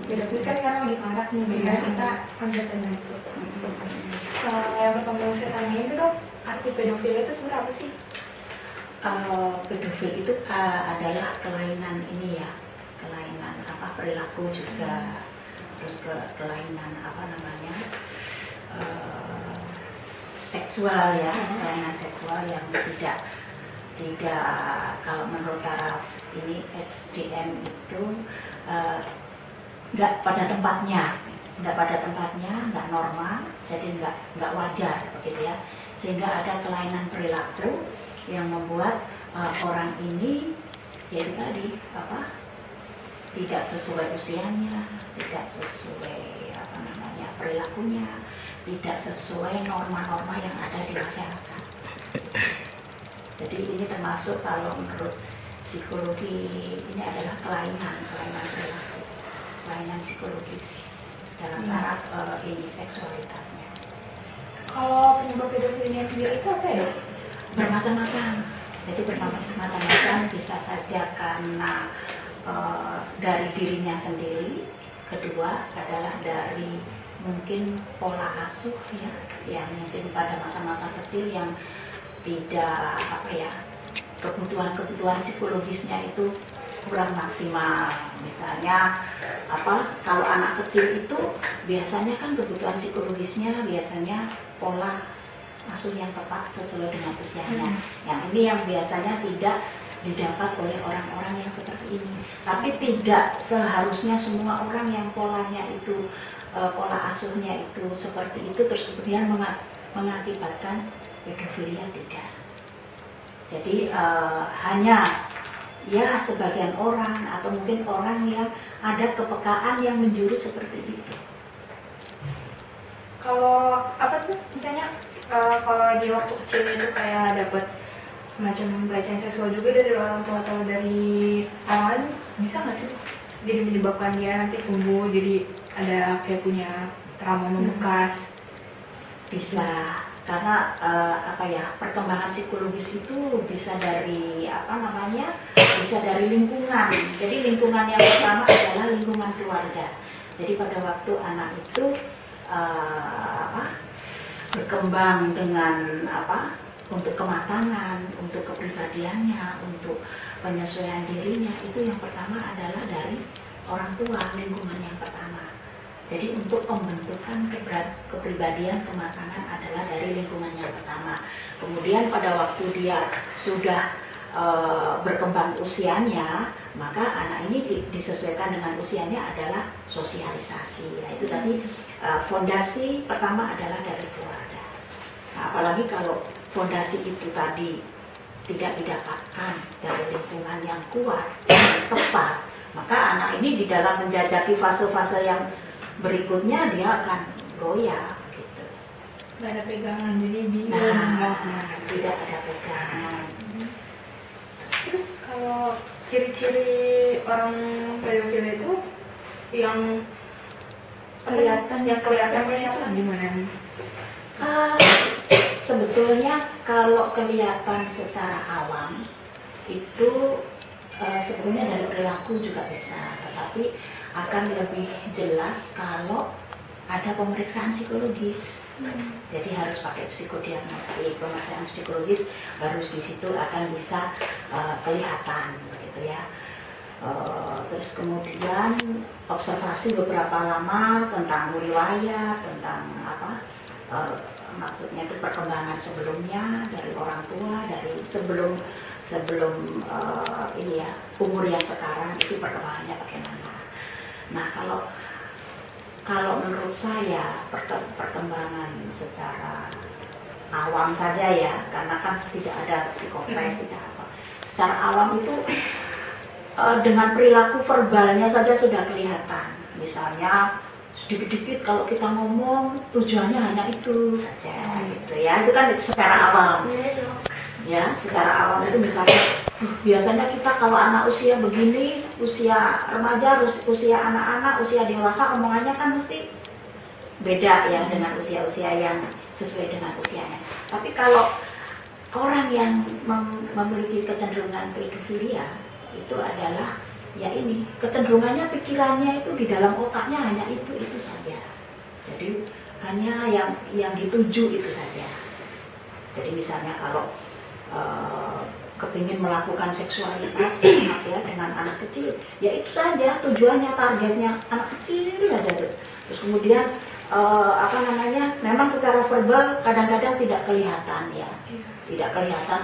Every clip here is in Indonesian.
Pedofil kan karena lagi marak nih, biasanya kita ambil tentang itu. Yang pertama saya tanya itu dok, arti pedofil itu sebenarnya apa sih? Pedofil itu adalah kelainan ini ya, kelainan perilaku juga, terus kelainan seksual ya, kelainan seksual yang tidak kalau menurut taraf ini SDM itu nggak pada tempatnya, nggak normal, jadi nggak wajar begitu ya, sehingga ada kelainan perilaku yang membuat orang ini yaitu tadi tidak sesuai usianya, tidak sesuai perilakunya, tidak sesuai norma-norma yang ada di masyarakat. Jadi ini termasuk kalau menurut psikologi ini adalah kelainan perilaku, kelainan psikologis dalam taraf ini seksualitasnya. Kalau penyebab pedofilnya sendiri itu apa ya dok? Bermacam-macam. Jadi bermacam-macam, bisa saja karena dari dirinya sendiri, kedua adalah dari mungkin pola asuh ya, yang mungkin pada masa-masa kecil yang tidak kebutuhan psikologisnya itu kurang maksimal. Misalnya kalau anak kecil itu biasanya kan kebutuhan psikologisnya biasanya pola asuh yang tepat sesuai dengan usianya. Yang ini yang biasanya tidak didapat oleh orang-orang yang seperti ini. Tapi tidak seharusnya semua orang yang polanya itu pola asuhnya itu seperti itu terus kemudian mengakibatkan pedofilia, tidak. Jadi hanya ya sebagian orang atau mungkin orang yang ada kepekaan yang menjurus seperti itu. Kalau misalnya kalau di waktu kecil itu kayak dapat semacam pelecehan seksual juga dari orang tua atau dari orang lain, bisa nggak sih jadi menyebabkan dia nanti tumbuh jadi ada kayak punya trauma membekas? Bisa, karena perkembangan psikologis itu bisa dari bisa dari lingkungan. Jadi lingkungan yang pertama adalah lingkungan keluarga. Jadi pada waktu anak itu berkembang dengan untuk kematangan, untuk kepribadiannya, untuk penyesuaian dirinya, itu yang pertama adalah dari orang tua, lingkungan yang pertama. Jadi untuk pembentukan kepribadian kematangan adalah dari lingkungan yang pertama. Kemudian pada waktu dia sudah berkembang usianya, maka anak ini disesuaikan dengan usianya adalah sosialisasi. Nah, itu tadi fondasi pertama adalah dari keluarga. Nah, apalagi kalau fondasi itu tadi tidak didapatkan dari lingkungan yang kuat, yang tepat, maka anak ini di dalam menjajaki fase-fase yang berikutnya dia akan goyah gitu. Nggak ada pegangan, jadi bingung. Tidak ada pegangan. Terus kalau ciri-ciri orang pedofil itu yang kelihatan itu gimana? Sebetulnya kalau kelihatan secara awam itu sebetulnya dari perilaku juga bisa, tetapi akan lebih jelas kalau ada pemeriksaan psikologis. Jadi harus pakai psikodiagnostik, pemeriksaan psikologis, baru di situ akan bisa kelihatan begitu ya. Terus kemudian observasi beberapa lama tentang riwayat, tentang maksudnya itu perkembangan sebelumnya dari orang tua, dari sebelum umur yang sekarang itu perkembangannya bagaimana. Nah, kalau menurut saya perkembangan secara awam saja ya, karena kan tidak ada psikotes, tidak apa. Secara awam itu dengan perilaku verbalnya saja sudah kelihatan. Misalnya sedikit-sedikit kalau kita ngomong tujuannya hanya itu saja gitu ya. Itu kan secara awam. Ya, secara awam itu misalnya biasanya kita kalau anak usia begini, usia remaja, usia anak-anak, usia dewasa, omongannya kan mesti beda ya dengan usia-usia yang sesuai dengan usianya. Tapi kalau orang yang memiliki kecenderungan pedofilia itu adalah ya ini kecenderungannya pikirannya itu di dalam otaknya hanya itu saja. Jadi hanya yang dituju itu saja. Jadi misalnya kalau kepingin melakukan seksualitas ya dengan anak kecil, ya itu saja tujuannya, targetnya anak kecil aja. Terus kemudian memang secara verbal kadang-kadang tidak kelihatan ya, tidak kelihatan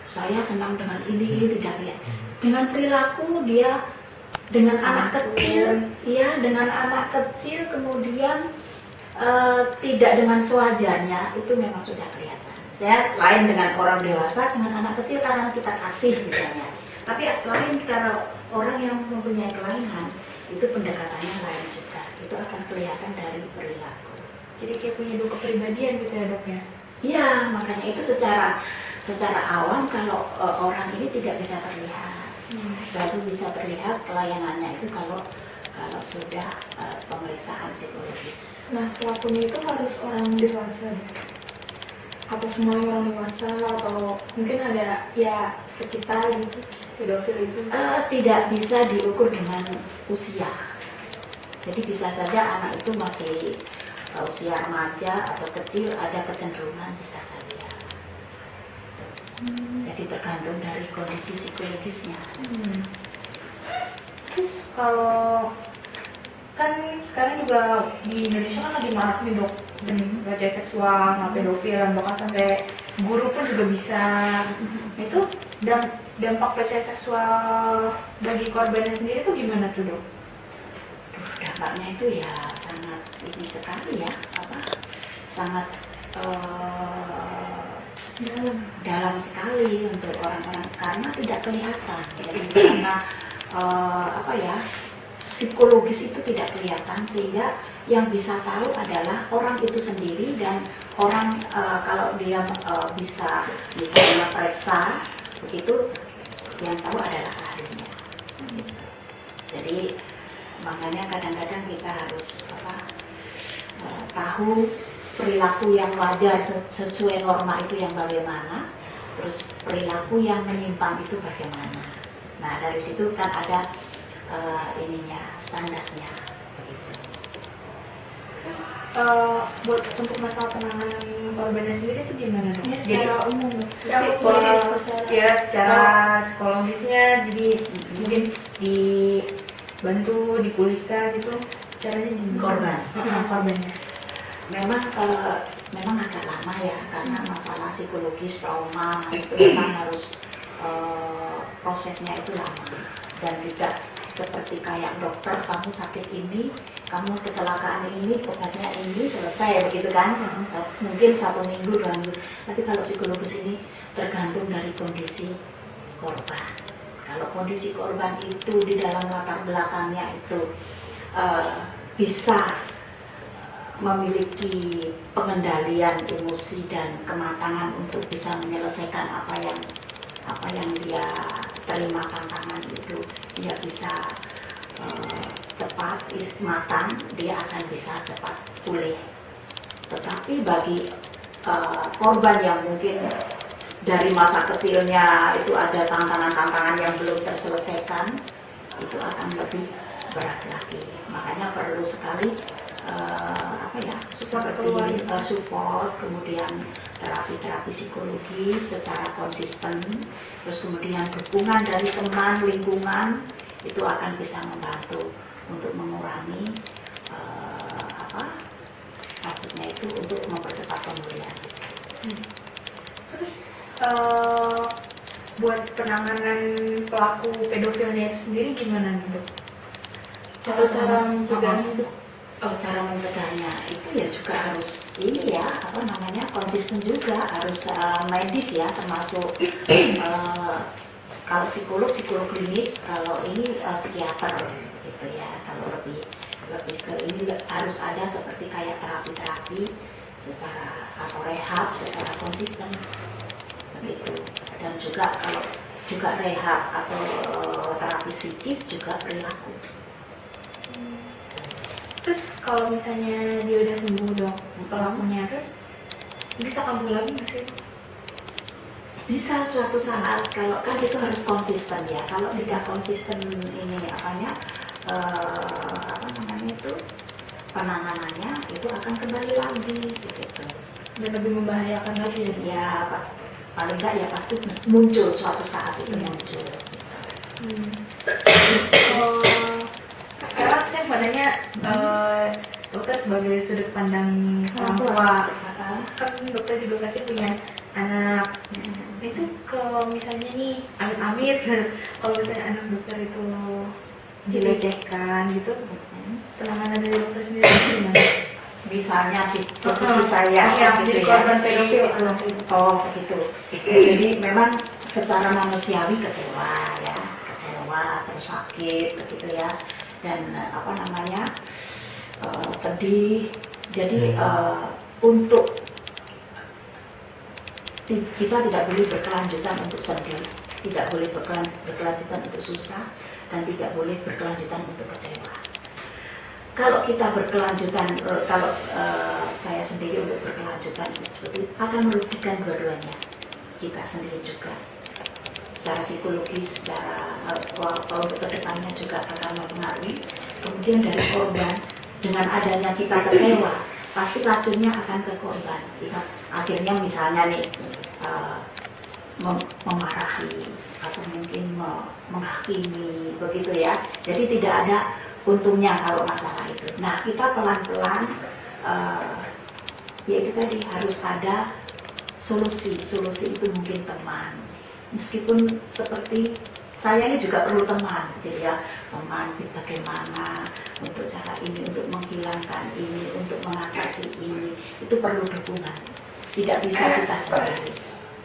saya senang dengan ini, tidak kelihatan. Dengan perilaku dia dengan anak kecil, ya dengan anak kecil kemudian tidak dengan sewajarnya, itu memang sudah kelihatan. Saya lain dengan orang dewasa, dengan anak kecil karena kita kasih misalnya. Tapi lain karena orang yang mempunyai kelainan, itu pendekatannya lain juga. Itu akan kelihatan dari perilaku. Jadi kayak punya dua kepribadian gitu ya dok ya? Iya, makanya itu secara awam kalau orang ini tidak bisa terlihat. Baru bisa terlihat pelayanannya itu kalau sudah pemeriksaan psikologis. Nah, pelakunya itu harus orang dewasa deh? Atau semuanya orang dewasa, atau mungkin ada ya sekitar gitu pedofil itu? Tidak bisa diukur dengan usia. Jadi bisa saja anak itu masih usia remaja atau kecil, ada kecenderungan bisa saja. Jadi tergantung dari kondisi psikologisnya. Terus kalau kan sekarang juga di Indonesia kan lagi marak nih dok, pelecehan seksual, pedofil, bahkan sampai guru pun juga bisa. Itu dampak pelecehan seksual bagi korbannya sendiri tuh gimana tuh dok? Dampaknya itu ya sangat ini sekali ya, sangat dalam sekali untuk orang-orang karena tidak kelihatan. Jadi karena psikologis itu tidak kelihatan, sehingga yang bisa tahu adalah orang itu sendiri, dan orang kalau dia bisa periksa begitu, yang tahu adalah ahlinya. Jadi makanya kadang-kadang kita harus tahu perilaku yang wajar sesuai norma itu yang bagaimana, terus perilaku yang menyimpang itu bagaimana. Nah dari situ kan ada standarnya begitu. Buat untuk masalah penanganan korbannya sendiri itu gimana dok? Ya, secara umum, secara psikologisnya, jadi mungkin dibantu, dipulihkan gitu caranya gimana? Korbannya memang agak lama ya, karena masalah psikologis trauma itu memang harus prosesnya itu lama, dan tidak seperti kayak dokter, kamu sakit ini, kamu kecelakaan ini, obatnya ini, selesai begitu kan. Mungkin 1 minggu, 2 minggu. Tapi kalau psikologis ini tergantung dari kondisi korban. Kalau kondisi korban itu di dalam latar belakangnya itu bisa memiliki pengendalian emosi dan kematangan untuk bisa menyelesaikan apa yang dia terima tantangan itu, dia bisa cepat matang, dia akan bisa cepat pulih. Tetapi bagi korban yang mungkin dari masa kecilnya itu ada tantangan-tantangan yang belum terselesaikan, itu akan lebih berat lagi. Makanya perlu sekali support, kemudian terapi psikologis secara konsisten, terus kemudian dukungan dari teman, lingkungan, itu akan bisa membantu untuk mengurangi kasusnya itu, untuk mempercepat pemulihan. Terus buat penanganan pelaku pedofilnya itu sendiri gimana nih dok? Cara mencegahnya dok? Cara mencegahnya itu ya juga harus ini ya, konsisten juga, harus medis ya, termasuk kalau psikolog klinis, kalau ini psikiater gitu ya. Kalau lebih ke ini harus ada seperti kayak terapi secara atau rehab secara konsisten begitu. Dan juga kalau juga rehab atau terapi psikis juga perilaku. Terus kalau misalnya dia udah sembuh dok pelakunya, terus bisa kambuh lagi nggak sih? Bisa suatu saat, kalau kan itu harus konsisten ya. Kalau tidak konsisten ini apanya apa namanya itu penanganannya, itu akan kembali lagi gitu. Dan lebih membahayakan lagi ya. Ya paling enggak ya pasti muncul suatu saat itu muncul. Sekarang saya padanya dokter sebagai sudut pandang orang tua, kan dokter juga pasti punya anak. Itu kalau misalnya nih amit-amit kalau misalnya anak dokter itu dilecehkan gitu, penanganan dari dokter sendiri gimana? Misalnya di posisi saya gitu ya. Oh begitu. Jadi memang secara manusiawi kecewa ya, terus sakit begitu ya, dan apa namanya sedih. Jadi untuk kita tidak boleh berkelanjutan untuk sedih, tidak boleh berkelanjutan untuk susah, dan tidak boleh berkelanjutan untuk kecewa. Kalau kita berkelanjutan, kalau saya sendiri untuk berkelanjutan seperti itu akan merugikan dua-duanya, kita sendiri juga secara psikologis, secara untuk kedepannya juga akan mempengaruhi. Kemudian dari korban, dengan adanya kita kecewa, pasti racunnya akan ke korban. Akhirnya misalnya nih memarahi atau mungkin menghakimi begitu ya. Jadi tidak ada untungnya kalau masalah itu. Nah kita pelan-pelan ya kita harus ada solusi. Solusi itu mungkin teman. Meskipun seperti saya ini juga perlu teman, gitu ya. Teman bagaimana untuk cara ini, untuk menghilangkan ini, untuk mengatasi ini, itu perlu dukungan. Tidak bisa kita sendiri.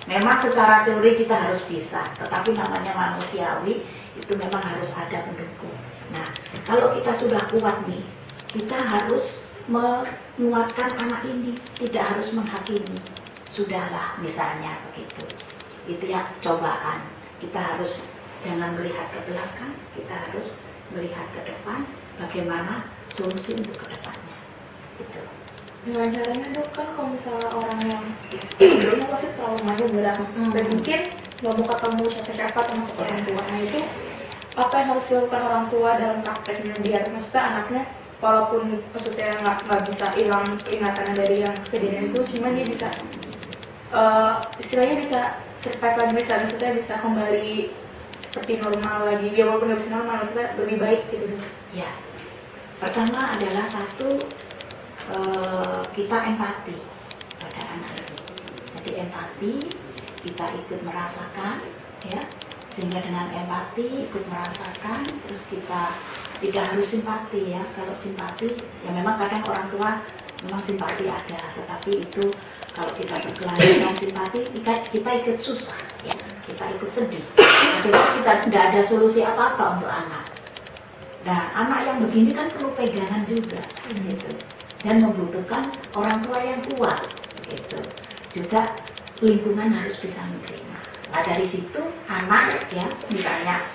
Memang secara teori kita harus bisa, tetapi namanya manusiawi itu memang harus ada pendukung. Nah, kalau kita sudah kuat nih, kita harus menguatkan anak ini, tidak harus menghakimi. Sudahlah, misalnya begitu. Itu ya cobaan. Kita harus jangan melihat ke belakang, kita harus melihat ke depan, bagaimana solusi untuk ke depannya. Gitu. Dengan caranya dok, kan kalau misalnya orang yang dulu pasti trauma juga, dan mungkin nggak mau ketemu siapa-siapa termasuk orang tua. Nah itu apa yang harus dilakukan orang tua dalam prakteknya biar maksudnya anaknya walaupun maksudnya nggak bisa hilang ingatannya dari yang kejadian itu, cuman dia bisa istilahnya bisa survive lagi, maksudnya bisa kembali seperti normal lagi, biar walaupun nggak bisa normal, maksudnya lebih baik gitu. Ya, pertama adalah satu, kita empati pada anak itu. Jadi empati, kita ikut merasakan, ya, sehingga dengan empati ikut merasakan, terus kita tidak harus simpati ya. Kalau simpati, ya memang kadang orang tua memang simpati ada, tetapi itu kalau kita berkelanjutan simpati, kita ikut susah, ya, kita ikut sedih. Akhirnya kita tidak ada solusi apa-apa untuk anak. Nah, anak yang begini kan perlu pegangan juga, gitu. Dan membutuhkan orang tua yang kuat, gitu. Juga lingkungan harus bisa menerima. Nah dari situ anak ya, misalnya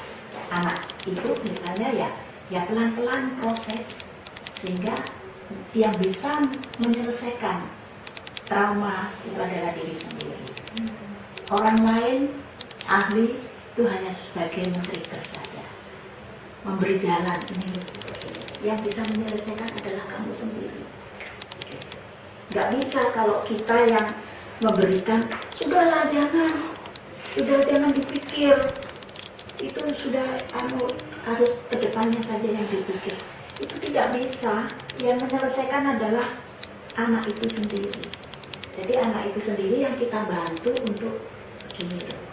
anak itu misalnya ya pelan-pelan proses sehingga yang bisa menyelesaikan trauma itu adalah diri sendiri. Orang lain ahli itu hanya sebagai men-trigger saja, memberi jalan ini. Yang bisa menyelesaikan adalah kamu sendiri. Gak bisa kalau kita yang memberikan, sudahlah jangan dipikir, itu sudah harus kedepannya saja yang dipikir. Itu tidak bisa. Yang menyelesaikan adalah anak itu sendiri. Jadi anak itu sendiri yang kita bantu untuk begini loh,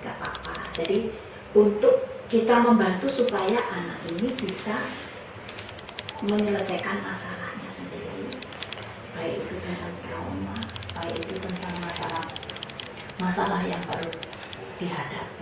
gak apa-apa. Jadi untuk kita membantu supaya anak ini bisa menyelesaikan masalahnya sendiri, baik itu tentang trauma, baik itu tentang masalah yang baru dihadapi.